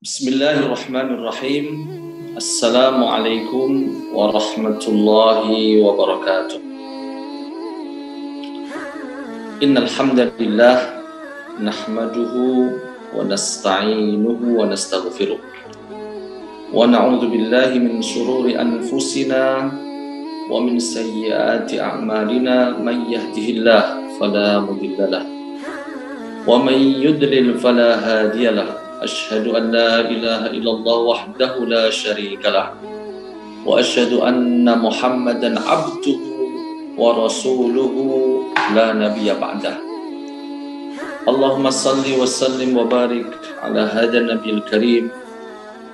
Bismillahirrahmanirrahim. Assalamualaikum warahmatullahi wabarakatuh. Innal hamdalillah nahmaduhu wa nasta'inuhu wa nastaghfiruh. Wa na'udzu billahi min shururi anfusina wa min sayyiati a'malina may yahdihillahu fala mudilla lahu wa may yudlil fala hadiya lahu. Asyhadu an la ilaha illallah wahdahu la syarika lah wa asyhadu anna Muhammadan abduhu wa rasuluhu la nabiyya ba'dah. Allahumma salli wa sallim wa barik ala hadha nabiyil karim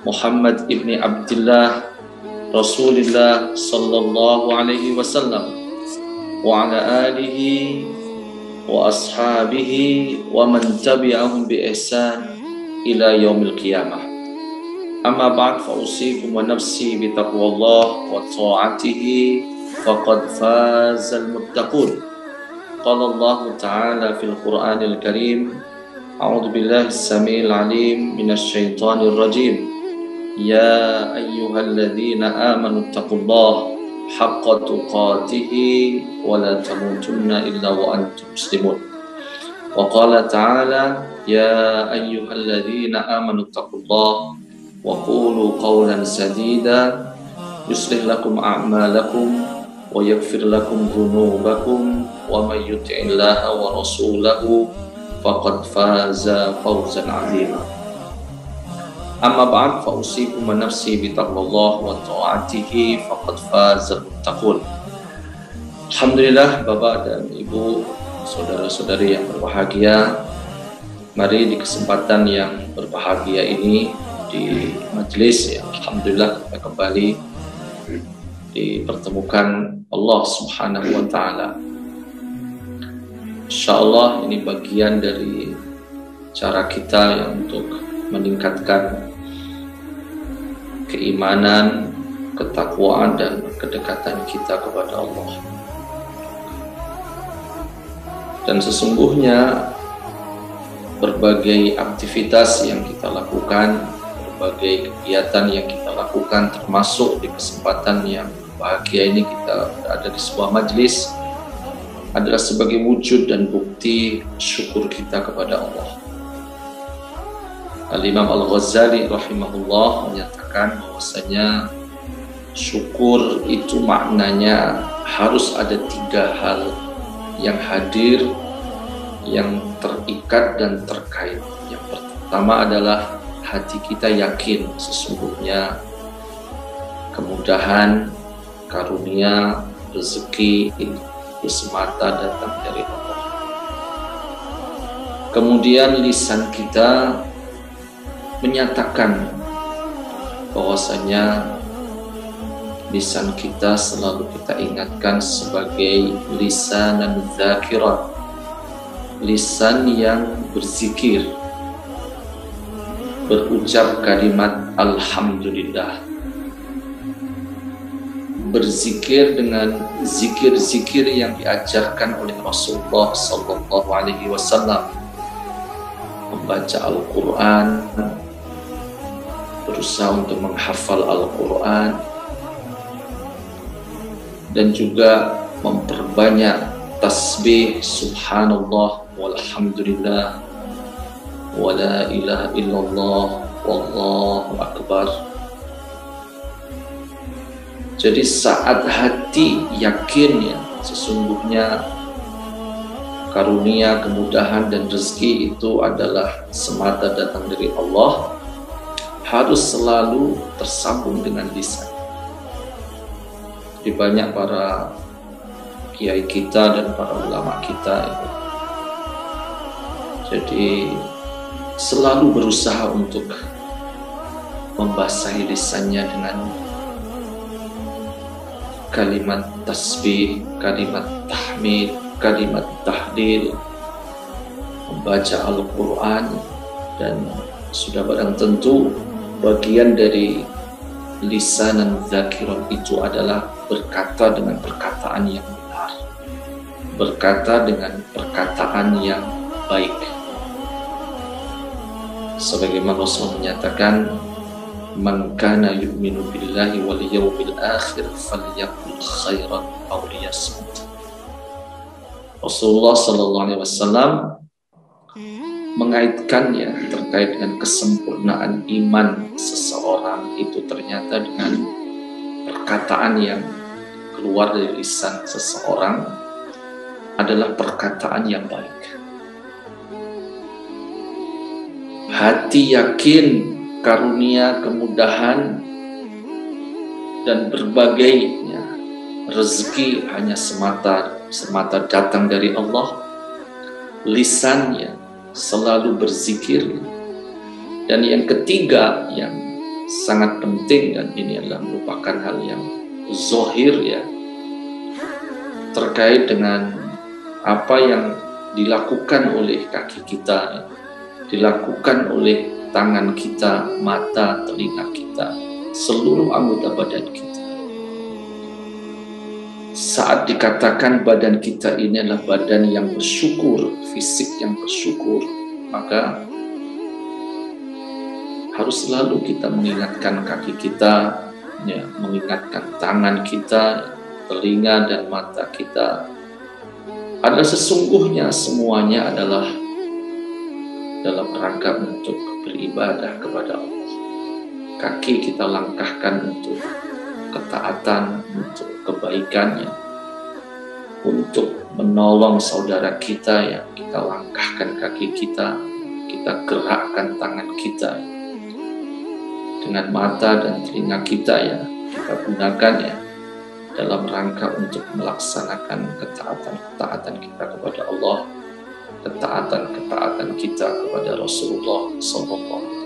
Muhammad ibni Abdullah Rasulillah sallallahu alaihi wasallam wa ala alihi wa ashabihi wa man tabi'ahum bi ihsan ila yaumil qiyamah. Amma ba'd, fa usikum wa nafsi bi taqwallah wa ta'atihi faqad fazal muttaqun. Qala Allah ta'ala fil Qur'anil Karim, a'udzu billahi as-sami'il 'alim minasy syaithanir rajim. Ya ayyuhalladzina amanu taqullaha haqqa tuqatih wa la tamutunna illa wa antum muslimun. Wa qala ta'ala ya ayyuhalladzina amanu taqullaha wa qulu qawlan sadida yuslih lakum a'malakum wa yaghfir lakum dhunubakum wa may yuti'illaha wa rasulahu faqad faza fawzan 'azima. Amma ba'd, fa usikum wa nafsi bi taqwallah wa ta'atihi faqad faza muttaqun. Alhamdulillah, Bapak dan Ibu, saudara-saudari yang berbahagia, mari di kesempatan yang berbahagia ini di majelis ya, alhamdulillah kita kembali dipertemukan Allah Subhanahu wa taala. Insyaallah ini bagian dari cara kita yang untuk meningkatkan keimanan, ketakwaan dan kedekatan kita kepada Allah. Dan sesungguhnya berbagai aktivitas yang kita lakukan, berbagai kegiatan yang kita lakukan, termasuk di kesempatan yang bahagia ini kita berada di sebuah majelis, adalah sebagai wujud dan bukti syukur kita kepada Allah. Al-Imam Al-Ghazali rahimahullah menyatakan bahwasanya syukur itu maknanya harus ada 3 hal yang hadir, yang terikat dan terkait. Yang pertama adalah hati kita yakin sesungguhnya kemudahan, karunia, rezeki itu semata datang dari Allah. Kemudian lisan kita menyatakan bahwasanya lisan kita selalu kita ingatkan sebagai lisan dan zakirat, lisan yang berzikir, berucap kalimat alhamdulillah, berzikir dengan zikir-zikir yang diajarkan oleh Rasulullah sallallahu alaihi wasallam, membaca Al-Quran, berusaha untuk menghafal Al-Quran, dan juga memperbanyak tasbih subhanallah walhamdulillah wa la ilaha illallah wallahu akbar. Jadi saat hati yakin ya sesungguhnya karunia, kemudahan dan rezeki itu adalah semata datang dari Allah, harus selalu tersambung dengan lisan. Di banyak para kiai kita dan para ulama kita itu, jadi selalu berusaha untuk membasahi lisannya dengan kalimat tasbih, kalimat tahmid, kalimat tahlil, membaca Al-Quran, dan sudah barang tentu bagian dari lisanan zakiran itu adalah berkata dengan perkataan yang benar, berkata dengan perkataan yang baik. Sebagaimana Rasul menyatakan, man kana yu'minu billahi wal yawmil akhir falyaqul khairan aw liyasmut. Rasulullah sallallahu alaihi wasallam mengaitkannya terkait dengan kesempurnaan iman seseorang itu ternyata dengan perkataan yang keluar dari lisan seseorang adalah perkataan yang baik. Hati yakin karunia, kemudahan, dan berbagai rezeki hanya semata datang dari Allah. Lisannya selalu berzikir. Dan yang ketiga yang sangat penting, dan ini adalah merupakan hal yang zahir ya, terkait dengan apa yang dilakukan oleh kaki kita, dilakukan oleh tangan kita, mata, telinga kita, seluruh anggota badan kita. Saat dikatakan badan kita ini adalah badan yang bersyukur, fisik yang bersyukur, maka harus selalu kita mengingatkan kaki kita, ya, mengingatkan tangan kita, telinga dan mata kita. Adalah sesungguhnya semuanya adalah dalam rangka untuk beribadah kepada Allah. Kaki kita langkahkan untuk ketaatan, untuk kebaikannya, untuk menolong saudara kita yang kita langkahkan kaki kita, kita gerakkan tangan kita. Dengan mata dan telinga kita ya, kita gunakan ya dalam rangka untuk melaksanakan ketaatan kita kepada Allah, ketaatan kita kepada Rasulullah SAW.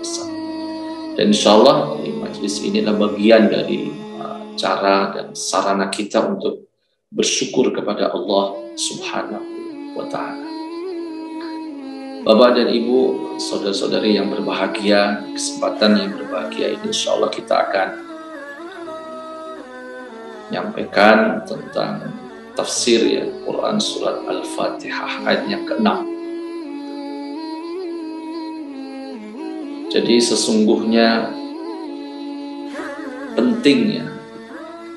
Dan insya Allah di majelis ini adalah bagian dari cara dan sarana kita untuk bersyukur kepada Allah Subhanahu wa Ta'ala. Bapak dan Ibu, saudara-saudari yang berbahagia, kesempatan yang berbahagia ini insya Allah kita akan menyampaikan tentang tafsir ya Quran surat Al-Fatihah ayat yang ke-6. Jadi sesungguhnya pentingnya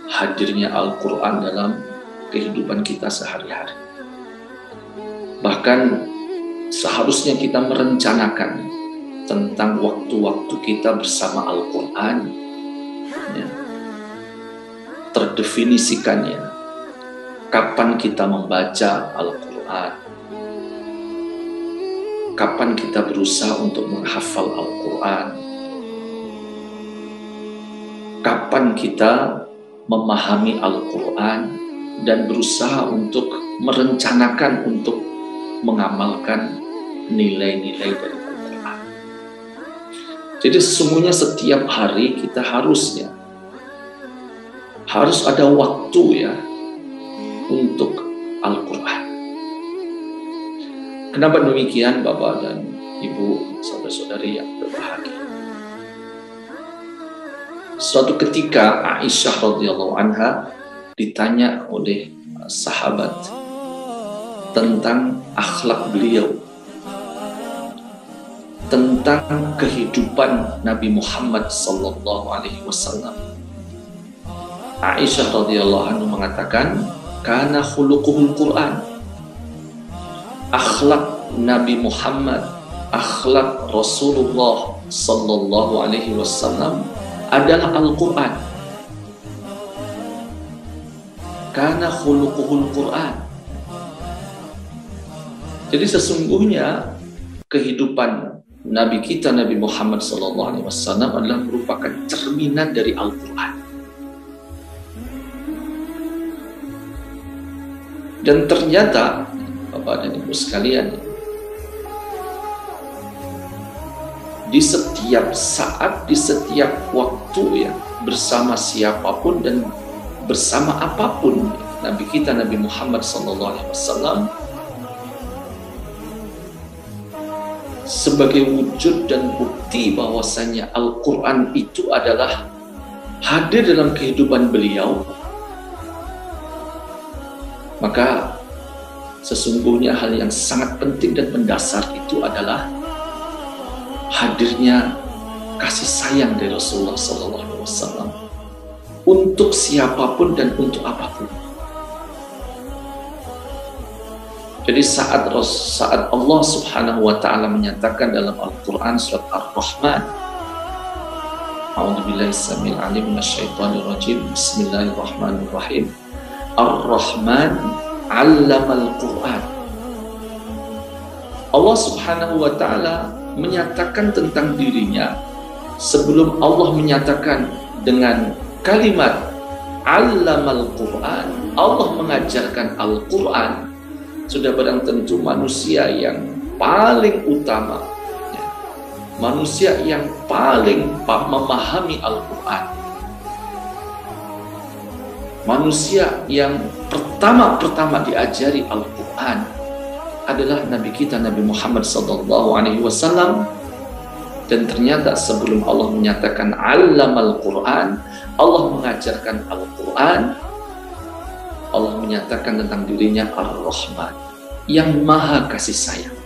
hadirnya Al-Quran dalam kehidupan kita sehari-hari. Bahkan seharusnya kita merencanakan tentang waktu-waktu kita bersama Al-Quran ya. Terdefinisikannya kapan kita membaca Al-Quran, kapan kita berusaha untuk menghafal Al-Quran, kapan kita memahami Al-Quran dan berusaha untuk merencanakan untuk mengamalkan nilai-nilai dari Al-Quran. Jadi sesungguhnya setiap hari kita harus ada waktu ya untuk Al-Quran. Kenapa demikian Bapak dan Ibu, saudara-saudari yang berbahagia? Suatu ketika Aisyah radhiyallahu anha ditanya oleh sahabat tentang akhlak beliau, tentang kehidupan Nabi Muhammad sallallahu alaihi wasallam. Aisyah radhiyallahu anha mengatakan, "Kana khuluquhul Quran." Akhlak Nabi Muhammad, akhlak Rasulullah sallallahu alaihi wasallam adalah Al-Quran. Kana khuluquhul Quran. Jadi sesungguhnya kehidupan Nabi kita, Nabi Muhammad SAW adalah merupakan cerminan dari Al-Quran. Dan ternyata, Bapak dan Ibu sekalian, di setiap saat, di setiap waktu ya, bersama siapapun dan bersama apapun, Nabi kita, Nabi Muhammad SAW sebagai wujud dan bukti bahwasanya Al-Quran itu adalah hadir dalam kehidupan beliau. Maka sesungguhnya hal yang sangat penting dan mendasar itu adalah hadirnya kasih sayang dari Rasulullah SAW untuk siapapun dan untuk apapun. Jadi saat Allah Subhanahu wa Ta'ala menyatakan dalam Al-Quran surat Ar-Rahman, A'udzubillahi samil alim minasyaitonir rajim, Bismillahirrahmanirrahim. Ar-Rahman 'allamal Qur'an. Allah Subhanahu wa Ta'ala menyatakan tentang dirinya sebelum Allah menyatakan dengan kalimat 'allamal Qur'an, Allah mengajarkan Al-Qur'an. Sudah barang tentu manusia yang paling utama, manusia yang paling memahami Al-Quran, manusia yang pertama-tama diajari Al-Quran adalah Nabi kita Nabi Muhammad SAW. Dan ternyata sebelum Allah menyatakan 'allamal Quran, Allah mengajarkan Al-Quran, Allah menyatakan tentang dirinya Ar-Rahman, yang maha kasih sayang.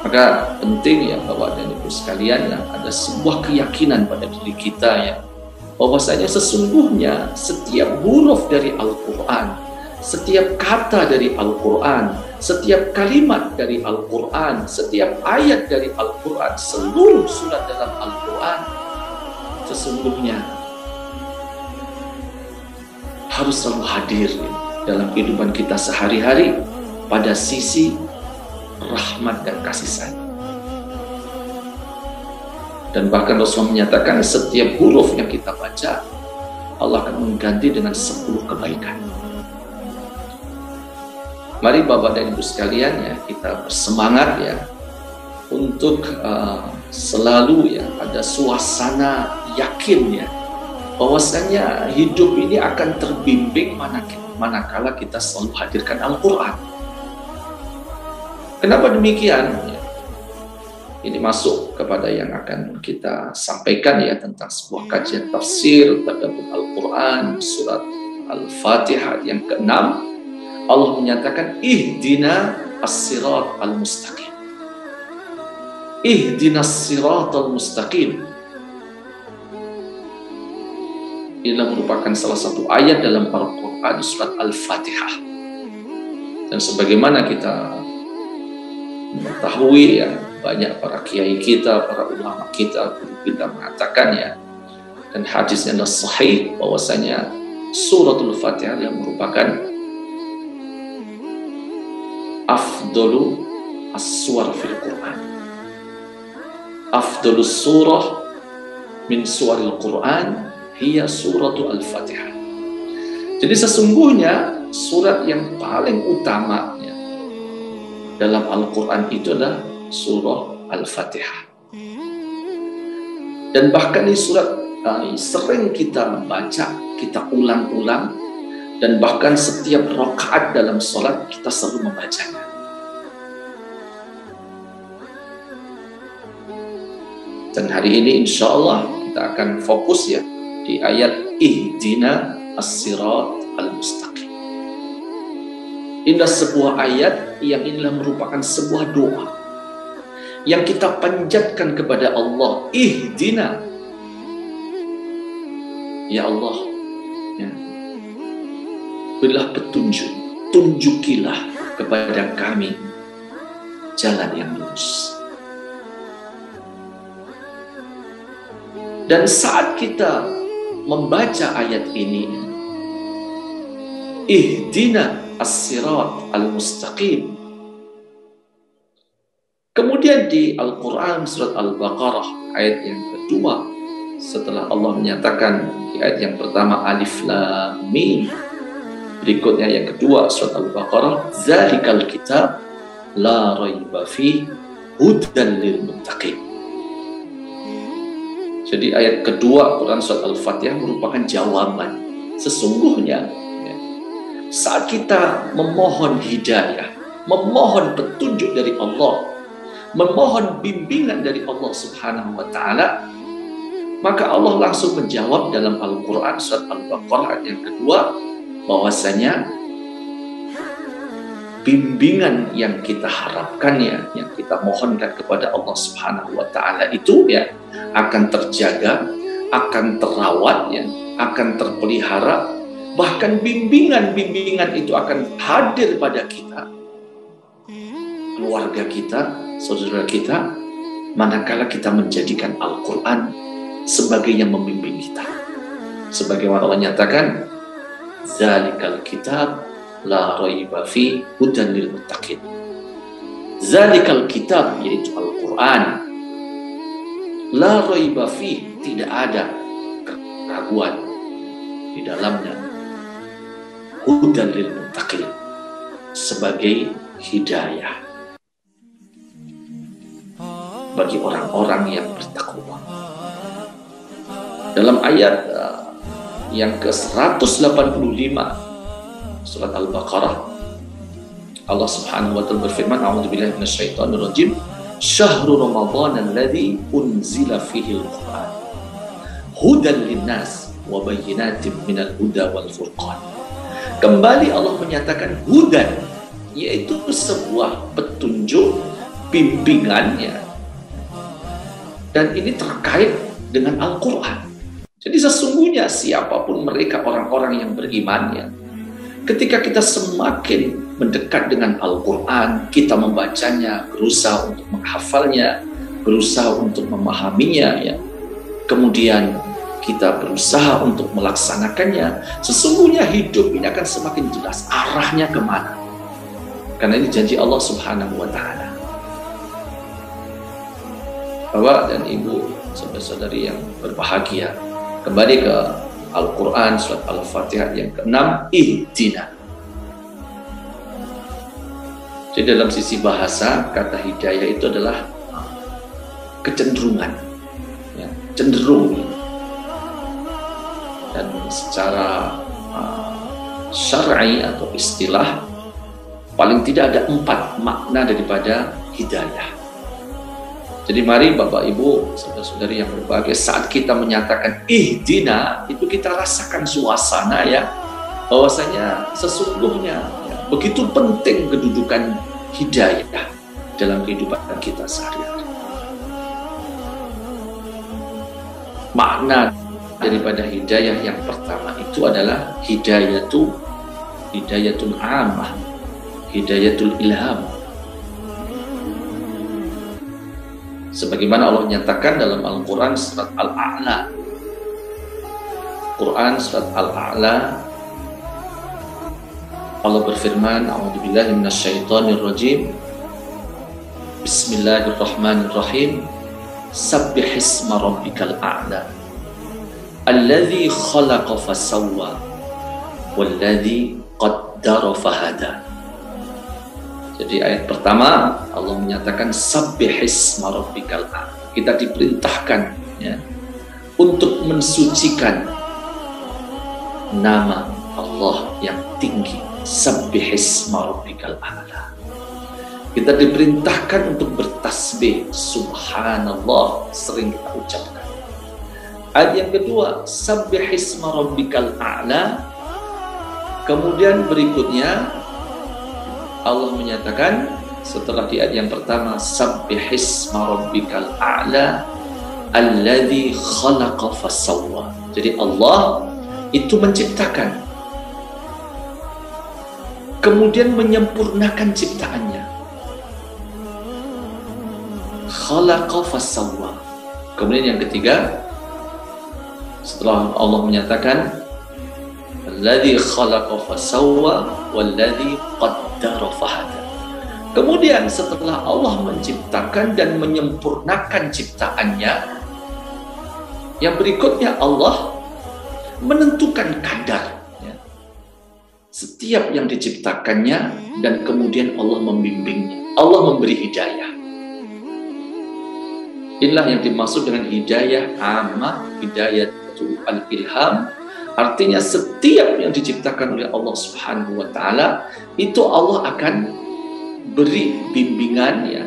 Maka penting ya Bapak dan Ibu sekalian, ya, ada sebuah keyakinan pada diri kita ya, bahwasanya sesungguhnya setiap huruf dari Al-Quran, setiap kata dari Al-Quran, setiap kalimat dari Al-Quran, setiap ayat dari Al-Quran, seluruh surat dalam Al-Quran sesungguhnya harus selalu hadir dalam kehidupan kita sehari-hari pada sisi rahmat dan kasih sayang. Dan bahkan Rasulullah menyatakan setiap huruf yang kita baca Allah akan mengganti dengan 10 kebaikan. Mari Bapak dan Ibu sekalian ya, kita bersemangat ya untuk selalu ya ada suasana yakin ya, bahwasanya hidup ini akan terbimbing manakala kita selalu hadirkan Al-Quran. Kenapa demikian? Ini masuk kepada yang akan kita sampaikan ya, tentang sebuah kajian tafsir tadabbur Al-Quran surat Al-Fatihah yang ke-6. Allah menyatakan ihdina as-sirat al-mustaqim. Ihdina as-sirat al-mustaqim. Inilah merupakan salah satu ayat dalam Al-Quran surat Al-Fatihah. Dan sebagaimana kita mengetahui ya, banyak para kiai kita, para ulama kita, guru kita mengatakan ya, dan hadisnya adalah sahih, bahwasanya suratul Fatihah yang merupakan afdalu as-suwar fil Quran. Afdalus surah min suwaril Quran hiya suratul Al-Fatihah. Jadi sesungguhnya surat yang paling utama ya, dalam Al-Quran itu adalah surah Al-Fatihah. Dan bahkan di surat sering kita baca, kita ulang-ulang, dan bahkan setiap rakaat dalam sholat kita selalu membacanya. Dan hari ini insya Allah kita akan fokus ya di ayat ihdina as-sirat al-mustaqim. Inilah sebuah ayat yang inilah merupakan sebuah doa yang kita panjatkan kepada Allah. Ihdina, ya Allah ya, berilah petunjuk, tunjukilah kepada kami jalan yang lurus. Dan saat kita membaca ayat ini, ihdina as-sirat al-mustaqim, kemudian di Al-Quran surat Al-Baqarah ayat yang kedua, setelah Allah menyatakan di ayat yang pertama alif lam mim, berikutnya yang kedua surat Al-Baqarah zalikal kitab la raiba fi hudan lil muttaqin. Jadi ayat kedua Quran surat Al-Fatihah merupakan jawaban. Sesungguhnya ya, saat kita memohon hidayah, memohon petunjuk dari Allah, memohon bimbingan dari Allah Subhanahu wa Ta'ala, maka Allah langsung menjawab dalam Al-Quran surat Al-Baqarah ayat yang kedua, bahwasanya bimbingan yang kita harapkan ya, yang kita mohonkan kepada Allah Subhanahu wa taala itu ya akan terjaga, akan terawat ya, akan terpelihara, bahkan bimbingan-bimbingan itu akan hadir pada kita, keluarga kita, saudara kita, manakala kita menjadikan Al-Qur'an sebagai yang membimbing kita. Sebagaimana Allah nyatakan, "Dzalikal kitab la raiba fi hudan lil muttaqin." Zalikal kitab, yaitu Al-Quran, la raiba fi, tidak ada keraguan di dalamnya, hudan lil muttaqin, sebagai hidayah bagi orang-orang yang bertakwa. Dalam ayat yang ke-185 surat Al-Baqarah, Allah Subhanahu wa taala berfirman, "A'udzubillahi minasyaitonir rajim. Syahrul Ramadan alladzi unzila fihi al-Qur'an hudan linnas wa bayyinatin minal huda wal furqan." Kembali Allah menyatakan hudan, yaitu sebuah petunjuk, bimbingannya. Dan ini terkait dengan Al-Qur'an. Jadi sesungguhnya siapapun mereka orang-orang yang berimannya, ketika kita semakin mendekat dengan Al-Quran, kita membacanya, berusaha untuk menghafalnya, berusaha untuk memahaminya, ya. Kemudian kita berusaha untuk melaksanakannya, sesungguhnya hidup ini akan semakin jelas arahnya kemana. Karena ini janji Allah Subhanahu wa ta'ala. Bapak dan Ibu, saudara-saudari yang berbahagia, kembali ke Al-Quran, surat Al-Fatihah yang ke-6, ihdina. Jadi dalam sisi bahasa, kata hidayah itu adalah kecenderungan, ya, cenderung. Dan secara syar'i atau istilah, paling tidak ada 4 makna daripada hidayah. Jadi mari Bapak Ibu, saudara-saudari yang berbahagia, saat kita menyatakan ihdina, itu kita rasakan suasana ya, bahwasanya sesungguhnya ya, begitu penting kedudukan hidayah dalam kehidupan kita sehari-hari. Makna daripada hidayah yang pertama itu adalah hidayatul ammah, hidayatul ilham. Sebagaimana Allah nyatakan dalam Al-Quran surat Al-A'la. Quran surat Al-A'la, Allah berfirman, "A'udzubillahi minasyaitonir rajim. Bismillahirrahmanirrahim. Sabbihisma rabbikal a'la. Alladzi khalaqa fasawwa walladzi qaddara fahada." Jadi ayat pertama Allah menyatakan sabbihisma rabbikal a'la. Kita diperintahkan ya untuk mensucikan nama Allah yang tinggi. Sabbihisma rabbikal a'la. Kita diperintahkan untuk bertasbih, subhanallah, sering kita ucapkan. Ayat yang kedua, sabbihisma rabbikal a'la. Kemudian berikutnya Allah menyatakan setelah di ayat yang pertama, sabbihisma rabbikal a'la alladzi khalaqa fasawwa. Jadi Allah itu menciptakan, kemudian menyempurnakan ciptaannya. Khalaqa fasawwa. Kemudian yang ketiga, setelah Allah menyatakan alladzi khalaqa fasawwa walladzi qaddara fahada. Kemudian setelah Allah menciptakan dan menyempurnakan ciptaannya, yang berikutnya Allah menentukan kadar ya, setiap yang diciptakannya, dan kemudian Allah membimbingnya. Allah memberi hidayah. Inilah yang dimaksud dengan hidayah ammah, hidayatul al-ilham. Artinya setiap yang diciptakan oleh Allah Subhanahu wa ta'ala, itu Allah akan beri bimbingan ya,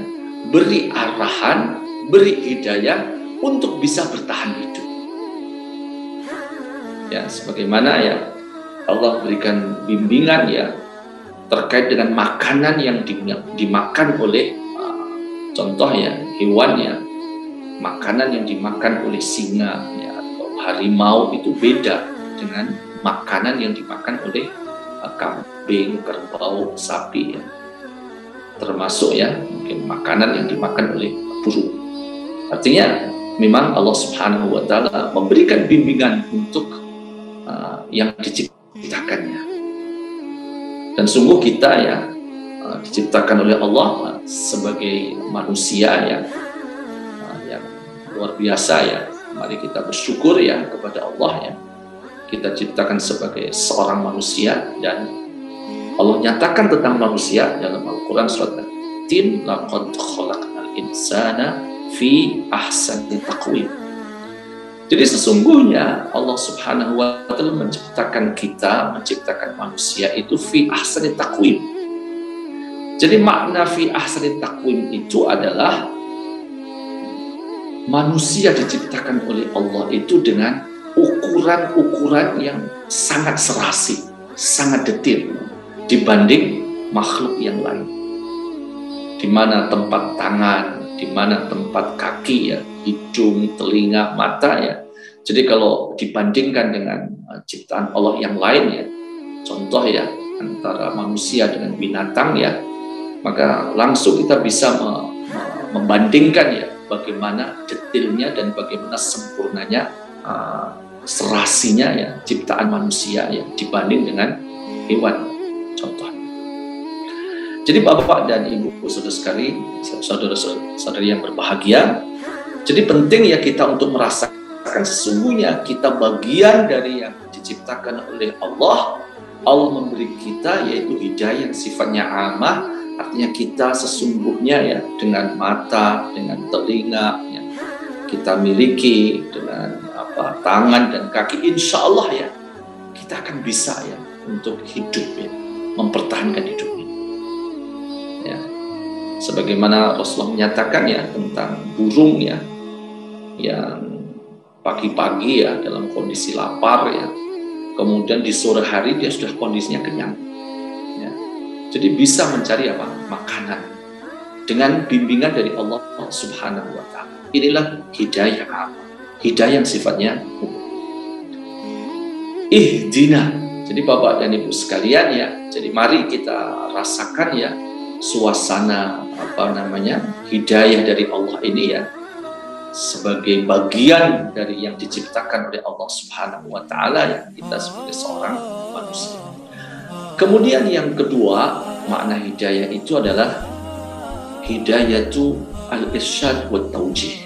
beri arahan, beri hidayah untuk bisa bertahan hidup. Ya, sebagaimana ya Allah berikan bimbingan ya terkait dengan makanan yang dimakan oleh contoh ya, hewan ya, makanan yang dimakan oleh singa ya, atau harimau itu beda dengan makanan yang dimakan oleh kambing, kerbau, sapi ya. Termasuk ya mungkin makanan yang dimakan oleh burung. Artinya memang Allah Subhanahu wa Ta'ala memberikan bimbingan untuk yang diciptakannya. Dan sungguh kita ya diciptakan oleh Allah sebagai manusia yang luar biasa ya. Mari kita bersyukur ya kepada Allah ya. Kita ciptakan sebagai seorang manusia, dan Allah nyatakan tentang manusia dalam Al-Quran surat At-Tin, laqad khalaqnal insana fi ahsani taqwim. Jadi sesungguhnya Allah Subhanahu wa Ta'ala menciptakan kita, menciptakan manusia itu fi ahsani taqwim. Jadi makna fi ahsani taqwim itu adalah manusia diciptakan oleh Allah itu dengan ukuran-ukuran yang sangat serasi, sangat detail dibanding makhluk yang lain. Di mana tempat tangan, di mana tempat kaki ya, hidung, telinga, mata ya. Jadi kalau dibandingkan dengan ciptaan Allah yang lain ya, contoh ya antara manusia dengan binatang ya, maka langsung kita bisa membandingkan ya bagaimana detailnya dan bagaimana sempurnanya serasinya ya ciptaan manusia ya dibanding dengan hewan contoh. Jadi Bapak dan Ibu saudara sekali, saudara-saudari yang berbahagia, jadi penting ya kita untuk merasakan sesungguhnya kita bagian dari yang diciptakan oleh Allah. Allah memberi kita yaitu hidayah yang sifatnya amah, artinya kita sesungguhnya ya dengan mata, dengan telinga ya, kita miliki, dengan tangan dan kaki, insya Allah ya kita akan bisa ya untuk hidup ya, mempertahankan hidup ini ya. Sebagaimana Rasulullah menyatakan ya tentang burung ya yang pagi-pagi ya dalam kondisi lapar ya, kemudian di sore hari dia sudah kondisinya kenyang ya. Jadi bisa mencari apa? Makanan dengan bimbingan dari Allah Subhanahu wa Ta'ala. Inilah hidayah apa? Hidayah yang sifatnya ihdina. Jadi Bapak dan Ibu sekalian ya, jadi mari kita rasakan ya suasana hidayah dari Allah ini ya sebagai bagian dari yang diciptakan oleh Allah Subhanahu wa Ta'ala ya, kita sebagai seorang manusia. Kemudian yang kedua, makna hidayah itu adalah hidayatu al-irsyad wa taujih.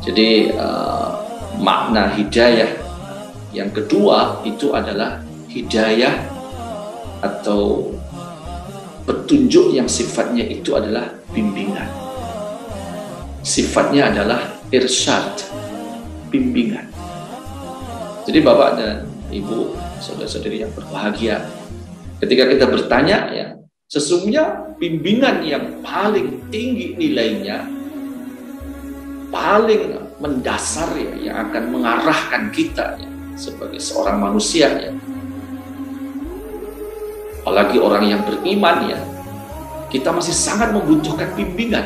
Jadi makna hidayah yang kedua itu adalah hidayah atau petunjuk yang sifatnya itu adalah bimbingan. Sifatnya adalah irsyad, bimbingan. Jadi Bapak dan Ibu, saudara-saudari yang berbahagia, ketika kita bertanya ya, sesungguhnya bimbingan yang paling tinggi nilainya, paling mendasar ya, yang akan mengarahkan kita ya, sebagai seorang manusia ya, apalagi orang yang beriman ya, kita masih sangat membutuhkan bimbingan,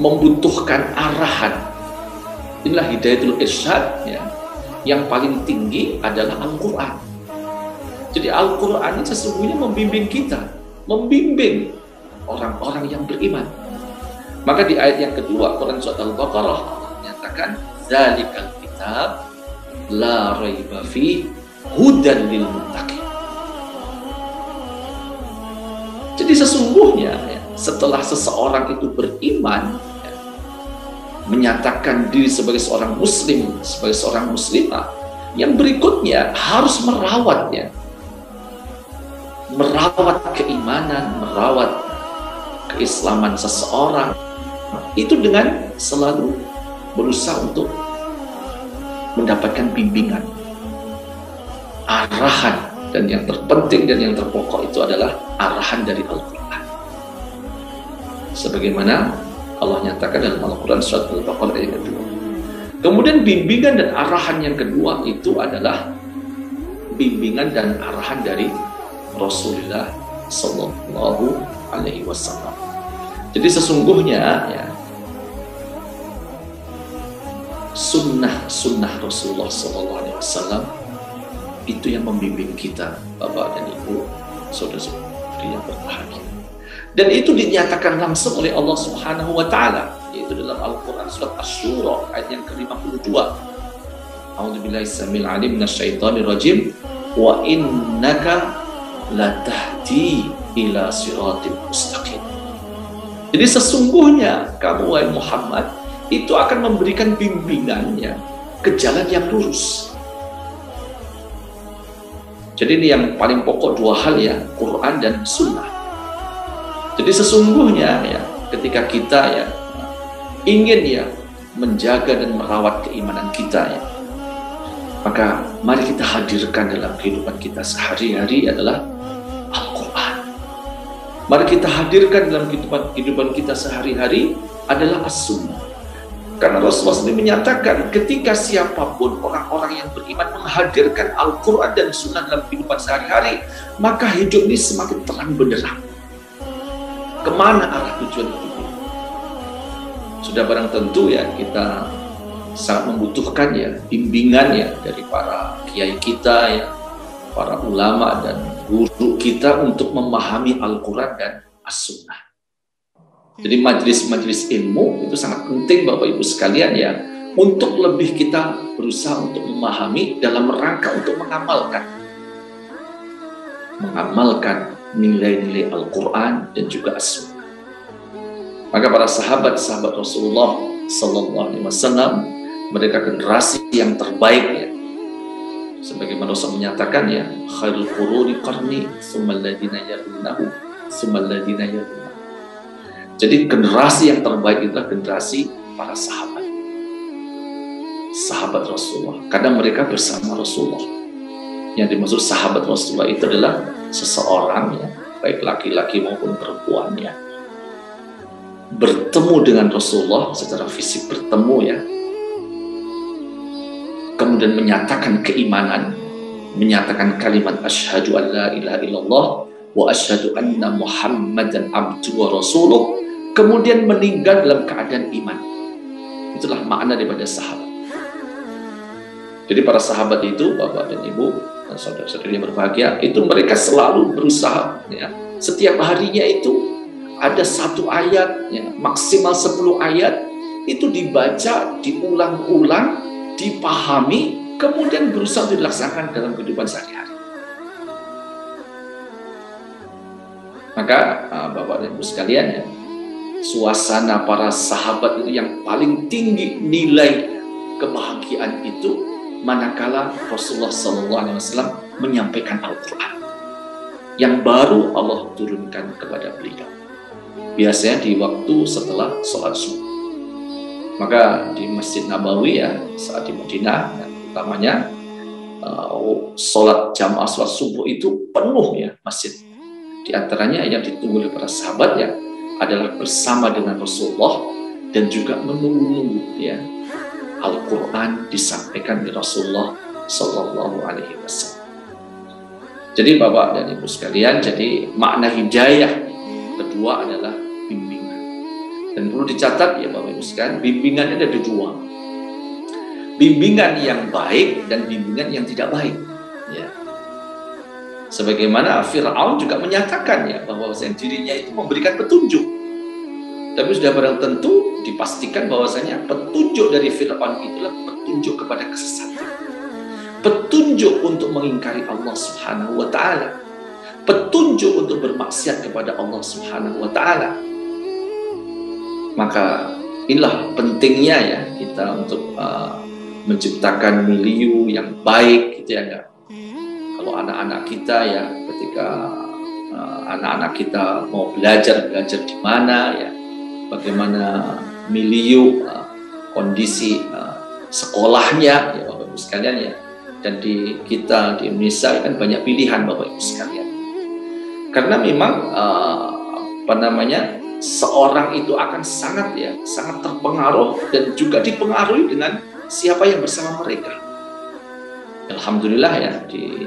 membutuhkan arahan. Inilah hidayatul irsyad ya, yang paling tinggi adalah Al-Quran. Jadi Al-Quran ini sesungguhnya membimbing kita, membimbing orang-orang yang beriman. Maka di ayat yang kedua Quran surat Al-Baqarah menyatakan dzalikal kitab la raiba fi hudan lil muttaqin. Jadi sesungguhnya ya, setelah seseorang itu beriman ya, menyatakan diri sebagai seorang muslim, sebagai seorang muslimah, yang berikutnya harus merawatnya, merawat keimanan, merawat keislaman seseorang, itu dengan selalu berusaha untuk mendapatkan bimbingan, arahan, dan yang terpenting dan yang terpokok itu adalah arahan dari Al-Quran. Sebagaimana Allah nyatakan dalam Al-Quran surat Al-Baqarah ayat kedua. Kemudian bimbingan dan arahan yang kedua itu adalah bimbingan dan arahan dari Rasulullah Sallallahu Alaihi Wasallam. Jadi sesungguhnya ya, sunnah Rasulullah Sallallahu Alaihi Wasallam itu yang membimbing kita, Bapak dan Ibu, saudara-saudari yang berbahagia. Dan itu dinyatakan langsung oleh Allah Subhanahu Wa Taala, yaitu dalam Al-Quran surat Asy-Syura ayat yang ke-52. A'udzubillahi samil alim minasyaitonir rajim wa innaka latahdi ila siratim mustaqim. Jadi sesungguhnya kamu wahai Muhammad itu akan memberikan bimbingannya ke jalan yang lurus. Jadi ini yang paling pokok dua hal ya, Quran dan Sunnah. Jadi sesungguhnya ya, ketika kita ya ingin ya menjaga dan merawat keimanan kita ya, maka mari kita hadirkan dalam kehidupan kita sehari-hari adalah Al-Quran. Mari kita hadirkan dalam kehidupan kita sehari-hari adalah As-Sunnah. Karena Rasulullah SAW menyatakan ketika siapapun orang-orang yang beriman menghadirkan Al-Quran dan Sunnah dalam kehidupan sehari-hari, maka hidup ini semakin terang benderang. Kemana arah tujuan hidup ini? Sudah barang tentu ya kita sangat membutuhkan ya bimbingan ya dari para kiai kita ya, para ulama dan guru kita untuk memahami Al-Quran dan As-Sunnah. Jadi majelis-majelis ilmu itu sangat penting Bapak Ibu sekalian ya, untuk lebih kita berusaha untuk memahami dalam rangka untuk mengamalkan nilai-nilai Al-Quran dan juga As-Sunnah. Maka para sahabat-sahabat Rasulullah Sallallahu Alaihi Wasallam, mereka generasi yang terbaik ya. Sebagaimana Rasul menyatakan ya, khairul quruni qarni tsummal ladzina yalunahu tsummal ladzina yalunahu. Jadi generasi yang terbaik itulah generasi para sahabat. Sahabat Rasulullah, karena mereka bersama Rasulullah. Yang dimaksud sahabat Rasulullah itu adalah seseorang ya, baik laki-laki maupun perempuan ya, bertemu dengan Rasulullah secara fisik, bertemu ya, kemudian menyatakan keimanan, menyatakan kalimat asyhadu an la ilaha illallah wa asyhadu anna muhammadan abduhu wa rasuluh, kemudian meninggal dalam keadaan iman. Itulah makna daripada sahabat. Jadi para sahabat itu, Bapak dan Ibu dan saudara-saudari yang berbahagia, itu mereka selalu berusaha ya, setiap harinya itu ada satu ayat ya, maksimal 10 ayat itu dibaca, diulang-ulang, dipahami, kemudian berusaha dilaksanakan dalam kehidupan sehari-hari. Maka Bapak dan Ibu sekalian ya, suasana para sahabat itu yang paling tinggi nilai kebahagiaan itu manakala Rasulullah SAW menyampaikan Al-Quran yang baru Allah turunkan kepada beliau. Biasanya di waktu setelah sholat subuh. Maka di Masjid Nabawi ya, saat di Madinah, utamanya sholat jamaah sholat subuh itu penuh ya masjid. Di antaranya yang ditunggu oleh para sahabat ya adalah bersama dengan Rasulullah dan juga menunggu ya Al-Quran disampaikan oleh Rasulullah Sallallahu Alaihi Wasallam. Jadi Bapak dan Ibu sekalian, jadi makna hidayah kedua adalah bimbingan. Dan perlu dicatat ya Bapak Ibu sekalian, bimbingan ada dua. Bimbingan yang baik dan bimbingan yang tidak baik. Ya. Sebagaimana Fir'aun juga menyatakan ya bahwa dirinya itu memberikan petunjuk. Tapi sudah barang tentu dipastikan bahwasanya petunjuk dari Fir'aun itulah petunjuk kepada kesesatan. Petunjuk untuk mengingkari Allah Subhanahu wa Ta'ala. Petunjuk untuk bermaksiat kepada Allah Subhanahu wa Ta'ala. Maka inilah pentingnya ya kita untuk menciptakan milieu yang baik gitu ya. Kalau anak-anak kita ya, ketika anak-anak kita mau belajar di mana ya, bagaimana milieu kondisi sekolahnya ya Bapak Ibu sekalian ya. Dan di kita di Indonesia kan banyak pilihan Bapak Ibu sekalian. Karena memang seorang itu akan sangat terpengaruh dan juga dipengaruhi dengan siapa yang bersama mereka. Alhamdulillah ya, di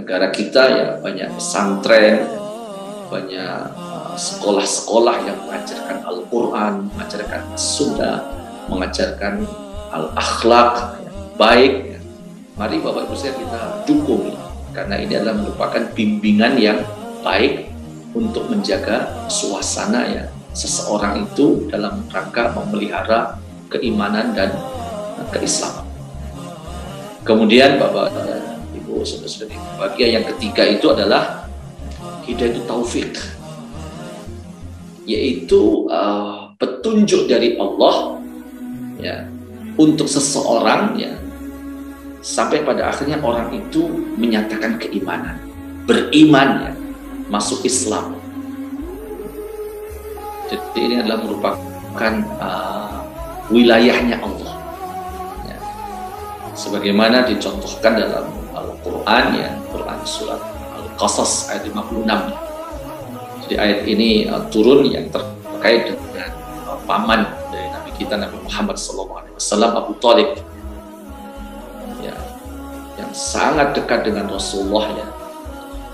negara kita ya banyak pesantren, banyak sekolah-sekolah yang mengajarkan Al-Quran, mengajarkan Sunnah, mengajarkan al-akhlak baik. Mari Bapak Ibu saya kita dukung, karena ini adalah merupakan bimbingan yang baik untuk menjaga suasana ya seseorang itu dalam rangka memelihara keimanan dan keislaman. Kemudian Bapak dan Ibu saudara-saudari bahagia, yang ketiga itu adalah hidayah taufik, yaitu petunjuk dari Allah ya untuk seseorang ya, sampai pada akhirnya orang itu menyatakan keimanan, beriman ya, masuk Islam. Jadi ini adalah merupakan wilayahnya Allah ya. Sebagaimana dicontohkan dalam Al-Quran ya, Quran surat Al-Qasas ayat 56. Jadi ayat ini turun yang terkait dengan paman dari Nabi kita Nabi Muhammad SAW, Abu Thalib ya, yang sangat dekat dengan Rasulullah ya,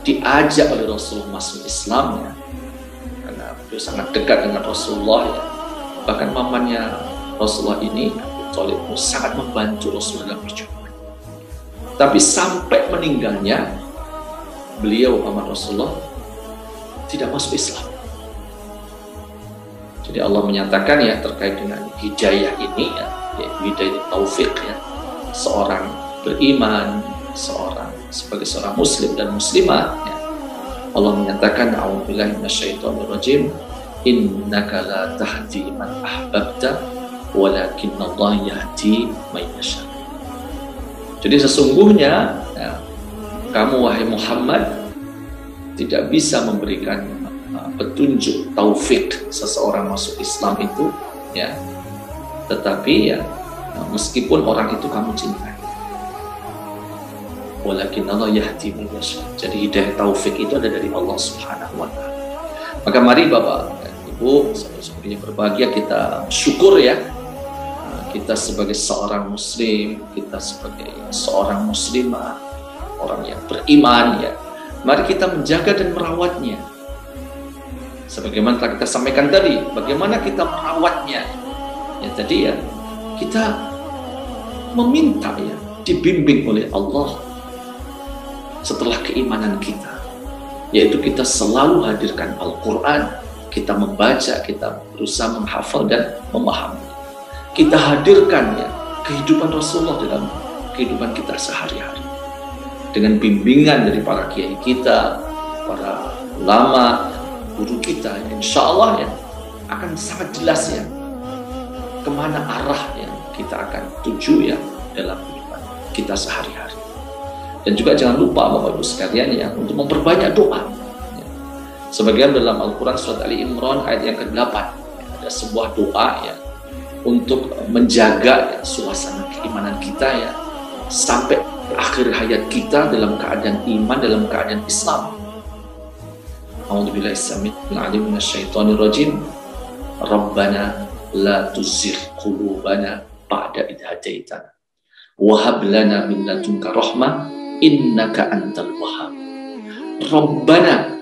diajak oleh Rasulullah masuk Islam ya, karena beliau sangat dekat dengan Rasulullah ya. Bahkan pamannya Rasulullah ini Abu Thalib sangat membantu Rasulullah dalam perjuangan. Tapi sampai meninggalnya beliau, paman Rasulullah, tidak masuk Islam. Jadi Allah menyatakan ya terkait dengan hidayah ini ya, hidayah taufik ya, seorang beriman, seorang sebagai seorang muslim dan muslimah ya. Allah menyatakan a'udzubillahi minasyaitonirrajim, innaka la tahdi man ahbabta walakinnallaha yahdi man yasha. Jadi sesungguhnya ya, kamu wahai Muhammad tidak bisa memberikan petunjuk taufik seseorang masuk Islam itu ya, tetapi ya meskipun orang itu kamu cintai, walakin Allah yahdi man yasha. Jadi hidayah taufik itu ada dari Allah Subhanahu wa taala. Maka mari Bapak dan Ibu saudara-saudari yang berbahagia, kita syukur ya, kita sebagai seorang muslim, kita sebagai seorang muslimah, orang yang beriman ya, mari kita menjaga dan merawatnya. Sebagaimana telah kita sampaikan tadi, bagaimana kita merawatnya? Ya tadi ya, kita meminta ya, dibimbing oleh Allah setelah keimanan kita, yaitu kita selalu hadirkan Al-Quran, kita membaca, kita berusaha menghafal dan memahami. Kita hadirkan ya kehidupan Rasulullah dalam kehidupan kita sehari-hari, dengan bimbingan dari para kiai kita, para ulama, guru kita, insya Allah ya akan sangat jelas ya kemana arah yang kita akan tuju ya dalam kehidupan kita sehari-hari. Dan juga jangan lupa Bapak Ibu sekalian ya, untuk memperbanyak doa ya. Sebagian dalam Al-Quran surat Ali Imran ayat yang ke-8 ya, ada sebuah doa ya untuk menjaga ya, suasana keimanan kita ya sampai akhir hayat kita dalam keadaan iman, dalam keadaan Islam. A'udzubillahi samii'il 'aliim minasyaitonir rajim. Rabbana la tuzigh qulubana ba'da idh hadaitana wa hab lana min ladunka rahmah innaka antal wahhab. Rabbana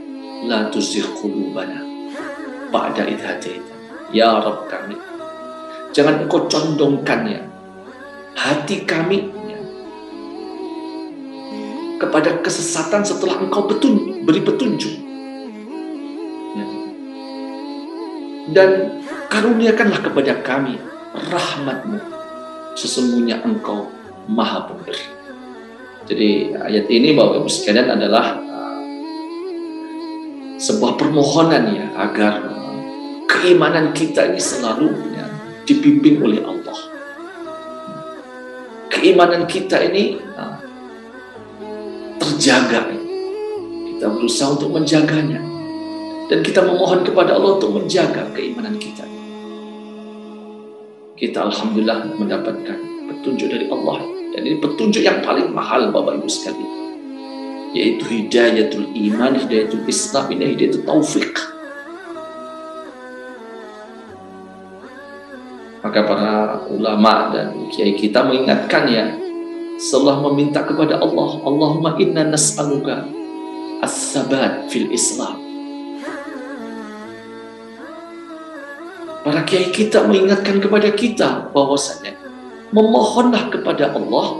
la tuzigh qulubana ba'da idh hadaitana. Ya Rabb kami, jangan Engkau condongkan ya hati kami ya kepada kesesatan setelah Engkau beri petunjuk. Dan karuniakanlah kepada kami rahmat-Mu, sesungguhnya Engkau Maha Pemberi. Jadi ayat ini Bapak Ibu sekalian adalah sebuah permohonan ya agar keimanan kita ini selalu ya, dibimbing oleh Allah. Keimanan kita ini terjaga. Kita berusaha untuk menjaganya. Dan kita memohon kepada Allah untuk menjaga keimanan kita. Kita alhamdulillah mendapatkan petunjuk dari Allah. Dan ini petunjuk yang paling mahal Bapak Ibu sekalian, yaitu hidayatul iman, hidayatul Islam, ini hidayatul taufik. Maka para ulama dan kiai kita mengingatkan ya, setelah meminta kepada Allah, Allahumma inna nas'aluka as-sabat fil Islam. Para kiai kita mengingatkan kepada kita bahwasanya memohonlah kepada Allah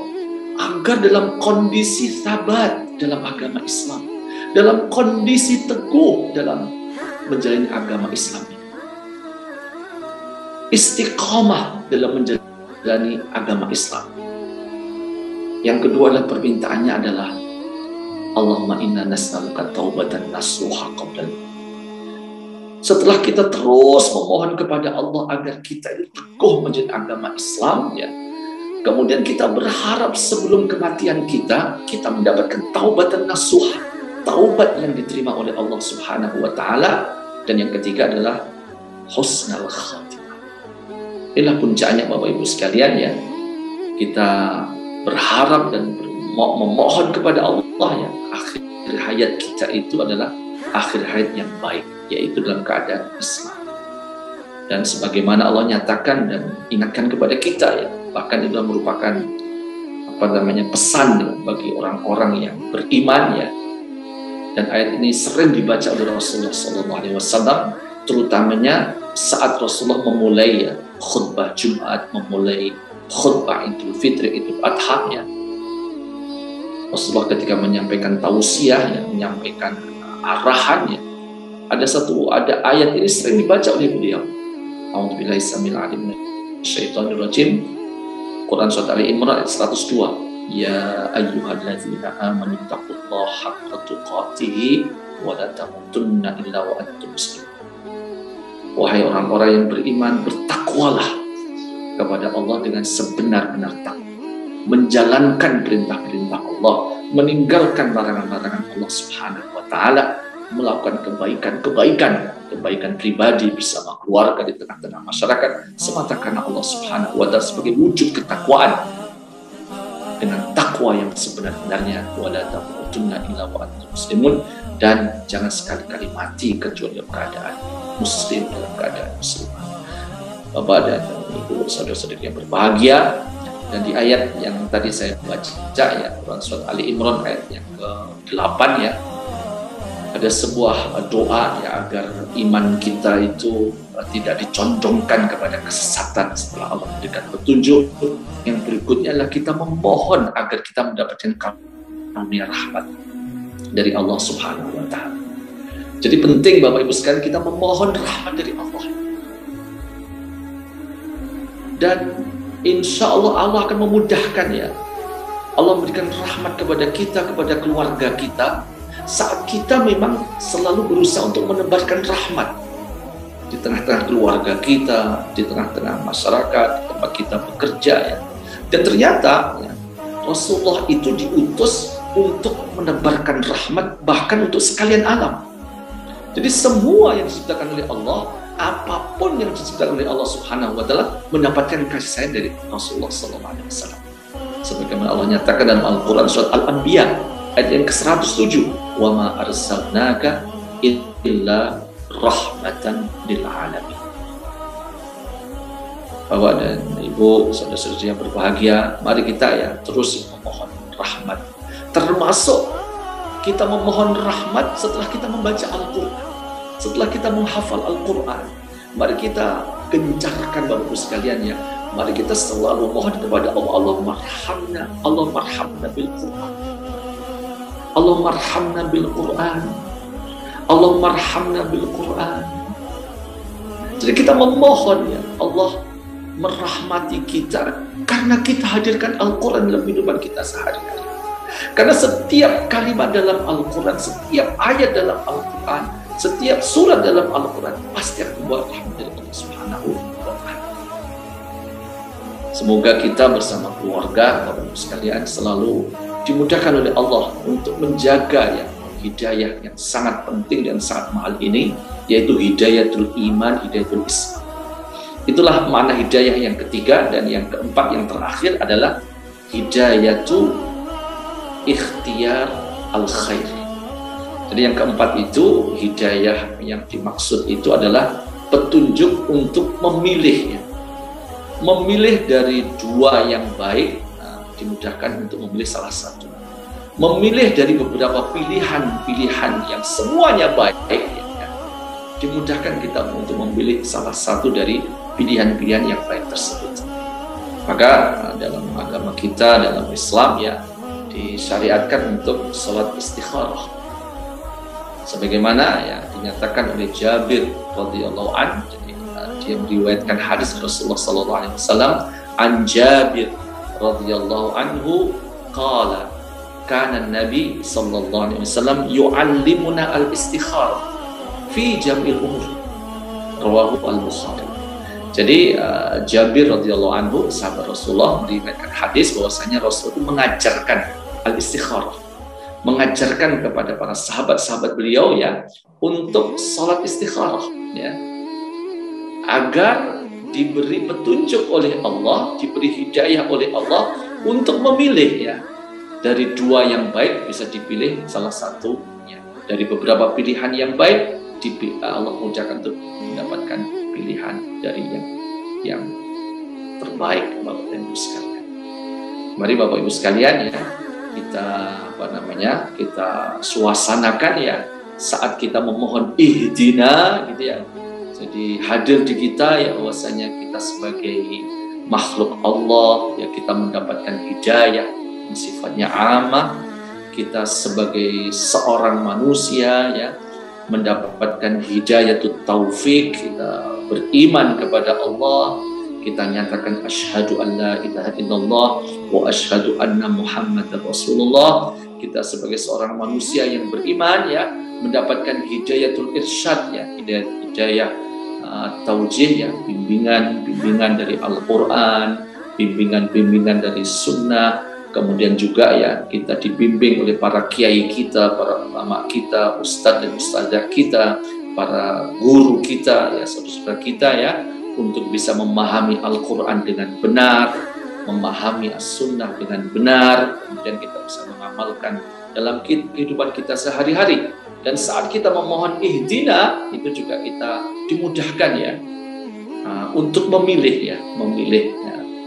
agar dalam kondisi sabat dalam agama Islam, dalam kondisi teguh dalam menjalani agama Islam ini, istiqamah dalam menjalani agama Islam. Yang kedua adalah permintaannya adalah Allahumma inna nas'aluka taubatan nasuha qabla. Setelah kita terus memohon kepada Allah agar kita itu teguh menjalani agama Islam, ya, kemudian kita berharap sebelum kematian kita mendapatkan taubatan nasuha, taubat yang diterima oleh Allah Subhanahu wa Ta'ala. Dan yang ketiga adalah husnul khatimah. Inilah puncaknya Bapak Ibu sekalian, ya. Kita berharap dan memohon kepada Allah, ya, akhir hayat kita itu adalah akhir hayat yang baik, yaitu dalam keadaan Islam. Dan sebagaimana Allah nyatakan dan ingatkan kepada kita, ya, bahkan itu merupakan pesan, ya, bagi orang-orang yang beriman, ya. Dan ayat ini sering dibaca oleh Rasulullah SAW, terutamanya saat Rasulullah memulai, ya, khutbah Jumat, memulai khutbah Idul Fitri, Idul Adha, ya. Rasulullah ketika menyampaikan tausiah, ya, menyampaikan arahannya, ada ayat ini sering dibaca oleh beliau. A'udzubillahi samil alim minasyaitonir rajim. Quran surat Ali Imran ayat 102. Ya ayyuhalladzina amanu taqullaha haqqa tuqatih wa la tamutunna illa wa antum muslimun. Wahai orang-orang yang beriman, bertakwalah kepada Allah dengan sebenar-benar takwa, menjalankan perintah-perintah Allah, meninggalkan larangan-larangan Allah Subhanahu wa Ta'ala, melakukan kebaikan pribadi bersama keluarga di tengah-tengah masyarakat semata karena Allah Subhanahu wa Ta'ala sebagai wujud ketakwaan, dengan takwa yang sebenar-benarnya. Wala tamutunna illa wa antum muslimun, dan jangan sekali-kali mati kecuali dalam keadaan muslim, dalam keadaan muslim. Bapak dan Ibu, saudara-saudari yang berbahagia, dan di ayat yang tadi saya baca, ya, Quran surat Ali Imran ayat yang ke-8, ya, ada sebuah doa, ya, agar iman kita itu tidak dicondongkan kepada kesesatan setelah Allah memberikan petunjuk. Yang berikutnya adalah kita memohon agar kita mendapatkan karunia rahmat dari Allah Subhanahu wa Ta'ala. Jadi penting Bapak Ibu sekalian kita memohon rahmat dari Allah. Dan insya Allah akan memudahkan, ya. Allah memberikan rahmat kepada kita, kepada keluarga kita, saat kita memang selalu berusaha untuk menebarkan rahmat di tengah-tengah keluarga kita, di tengah-tengah masyarakat, di tempat kita bekerja, ya. Dan ternyata, ya, Rasulullah itu diutus untuk menebarkan rahmat bahkan untuk sekalian alam. Jadi semua yang diciptakan oleh Allah, apapun yang diciptakan oleh Allah Subhanahu wa Ta'ala, mendapatkan kasih sayang dari Rasulullah SAW. Sebagaimana Allah nyatakan dalam Al-Quran surat Al-Anbiya ayat yang ke-107, wa ma arsalnaka illa rahmatan lil alamin. Bapak dan Ibu, saudara-saudari yang berbahagia, mari kita, ya, terus memohon rahmat. Termasuk kita memohon rahmat setelah kita membaca Al-Quran, setelah kita menghafal Al-Quran. Mari kita gencarkan Bapak Ibu sekalian, ya. Mari kita selalu mohon kepada Allah, Allah marhamna bil Quran. Allah marhamna bil Quran. Allah marhamna bil Quran. Jadi kita memohon, ya, Allah merahmati kita karena kita hadirkan Al-Quran dalam kehidupan kita sehari-hari. Karena setiap kalimat dalam Al-Quran, setiap ayat dalam Al-Quran, setiap surat dalam Al-Quran pasti akan membawa rahmat dari Allah Subhanahu wa Ta'ala. Semoga kita bersama keluarga, Bapak Ibu sekalian, selalu dimudahkan oleh Allah untuk menjaga, ya, hidayah yang sangat penting dan sangat mahal ini, yaitu hidayatul iman, hidayatul Islam. Itulah makna hidayah yang ketiga. Dan yang keempat, yang terakhir adalah hidayatul ikhtiyar al-khair. Jadi yang keempat itu, hidayah yang dimaksud itu adalah petunjuk untuk memilih, ya. Memilih dari dua yang baik, dimudahkan untuk memilih salah satu. Memilih dari beberapa pilihan-pilihan yang semuanya baik, ya, dimudahkan kita untuk memilih salah satu dari pilihan-pilihan yang baik tersebut. Maka dalam agama kita, dalam Islam, ya, disyariatkan untuk sholat istikharah. Sebagaimana ya dinyatakan oleh Jabir radhiyallahu anhu, dia meriwayatkan hadis Rasulullah sallallahu alaihi wasallam, an Jabir radhiyallahu anhu qala kana Nabi sallallahu alaihi wasallam yu'allimuna al-istikharah fi jam'il umur, rawahu al-Bukhari. Jadi Jabir radhiyallahu anhu, sahabat Rasulullah, meriwayatkan hadis bahwasanya Rasul itu mengajarkan al-istikharah, mengajarkan kepada para sahabat-sahabat beliau, ya, untuk salat istikharah, ya, agar diberi petunjuk oleh Allah, diberi hidayah oleh Allah untuk memilih, ya, dari dua yang baik bisa dipilih salah satu, ya. Dari beberapa pilihan yang baik Allah mudahkan untuk mendapatkan pilihan dari yang terbaik, Bapak dan Ibu sekalian. Mari Bapak Ibu sekalian, ya, kita suasanakan, ya, saat kita memohon ihdina, gitu ya. Jadi hadir di kita, ya, bahwasanya kita sebagai makhluk Allah, ya, kita mendapatkan hidayah yang sifatnya amah. Kita sebagai seorang manusia, ya, mendapatkan hidayatut taufik, kita beriman kepada Allah, kita nyatakan asyhadu an la ilaha illallah wa asyhadu anna Muhammadar Rasulullah. Kita sebagai seorang manusia yang beriman, ya, mendapatkan hidayatul irsyad, ya, hidayah taujih, ya, bimbingan dari Al-Qur'an, bimbingan dari sunnah. Kemudian juga, ya, kita dibimbing oleh para kiai kita, para ulama kita, ustadz dan ustadzah kita, para guru kita, ya, saudara-saudara kita, ya, untuk bisa memahami Al-Quran dengan benar, memahami As-Sunnah dengan benar, kemudian kita bisa mengamalkan dalam kehidupan kita sehari-hari. Dan saat kita memohon ihdina, itu juga kita dimudahkan, ya, untuk memilih, ya,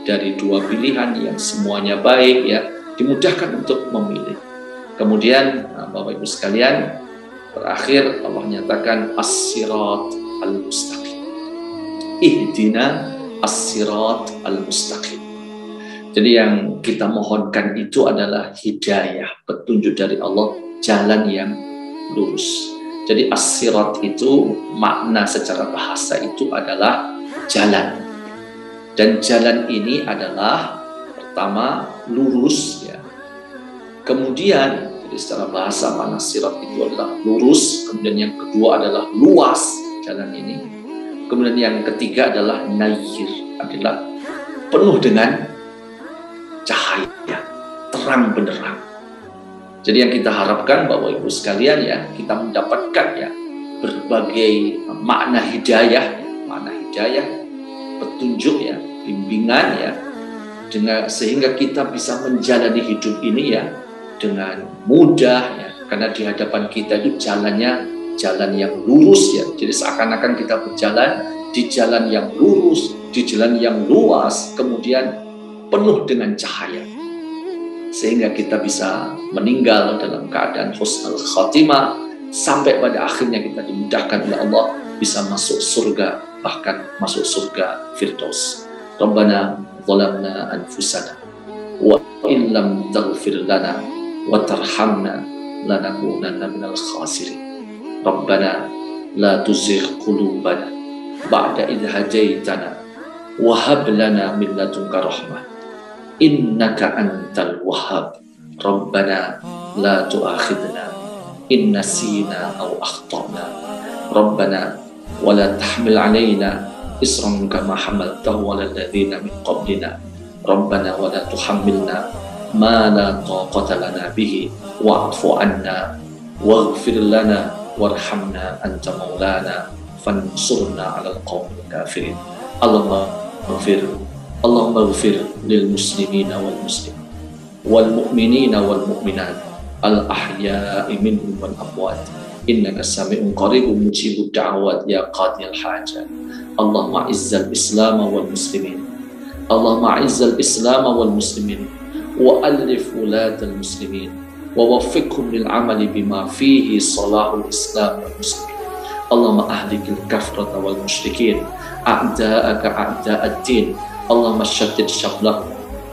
dari dua pilihan yang semuanya baik, ya, dimudahkan untuk memilih. Kemudian Bapak Ibu sekalian, terakhir Allah nyatakan as-sirat al-mustaqim. Ihdina as-sirat al-mustaqim. Jadi yang kita mohonkan itu adalah hidayah, petunjuk dari Allah, jalan yang lurus. Jadi as-sirat itu makna secara bahasa itu adalah jalan. Dan jalan ini adalah pertama lurus, ya. Kemudian jadi secara bahasa makna sirat itu adalah lurus, kemudian yang kedua adalah luas jalan ini. Kemudian yang ketiga adalah nayyir, adalah penuh dengan cahaya, terang benderang. Jadi yang kita harapkan Bapak Ibu sekalian, ya, kita mendapatkan, ya, berbagai makna hidayah, petunjuk, ya, bimbingan, ya, sehingga kita bisa menjalani hidup ini, ya, dengan mudah, ya, karena di hadapan kita itu jalannya jalan yang lurus, ya. Jadi seakan-akan kita berjalan di jalan yang lurus, di jalan yang luas, kemudian penuh dengan cahaya, sehingga kita bisa meninggal dalam keadaan husnul khatimah, sampai pada akhirnya kita dimudahkan oleh Allah bisa masuk surga, bahkan masuk surga Firdaus. Rabbana zalamna anfusana wa illam taghfir lana wa tarhamna lanakunanna minal khasirin. Rabbana la tuzigh qulubana ba'da idh hadaitana wa hab lana min ladunka rahmah innaka antal wahhab. Rabbana la tu'akhidna in nasina aw akhtana. Rabbana wa la tahmil 'alaina isran kama hamaltahu 'alal ladzina min qablina. Rabbana wa la tuhammilna ma la taqata lana bihi wa'fu 'anna waghfir lana warhamna anta maulana fansurna 'alal qaumil kafirin. Allahumma ighfir lil muslimina wal muslimin wal mu'minina wal mu'minat al ahya'i minhum wal amwat innaka sami'un qaribun mujibud da'awat ya qadiyal hajat. Allahumma izzal islam wal muslimin, Allahumma izzal islam wal muslimin وألف ولاة المسلمين ووفقهم للعمل بما فيه صلاح الإسلام والمسلمين. اللهم أهلك الكفرة والمشركين أعداءك أعداء الدين. اللهم شتت شملهم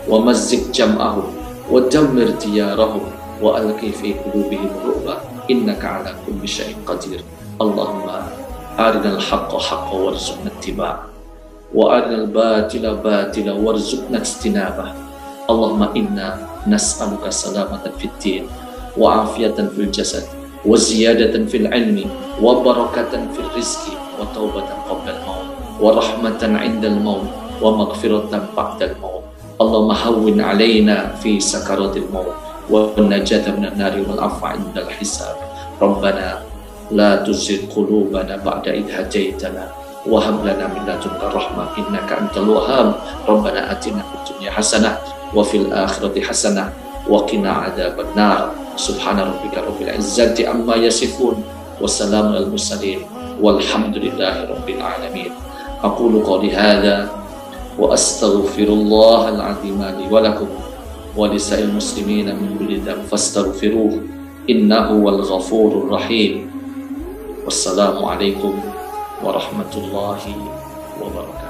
ومزق جمعهم ودمر ديارهم وألقي في قلوبهم الرعب إنك على كل شيء قدير. اللهم أرنا الحق حقا وارزقنا اتباعه وأرنا الباطل باطلا وارزقنا اجتنابه. اللهم إنا نسألك سلامة في الدين وعافية في الجسد وزيادة في العلم وبركة في الرزق وتوبة قبل الموت ورحمة عند الموت ومغفرة بعد الموت. اللهم هون علينا في سكرات الموت والنجاة من النار والعفو عند الحساب. ربنا لا تزغ قلوبنا بعد إذ هديتنا وهب لنا من لدنك رحمة إنك أنت الوهاب. ربنا آتنا في الدنيا حسنة وفي الآخرة حسنة وقنا عذاب النار. سبحان ربك رب العزة عما يصفون وسلام على المرسلين والحمد لله رب العالمين. أقول قولي هذا وأستغفر الله العظيم لي ولكم ولسائر المسلمين من كل ذنب فاستغفروه إنه هو الغفور الرحيم. والسلام عليكم ورحمة الله وبركاته.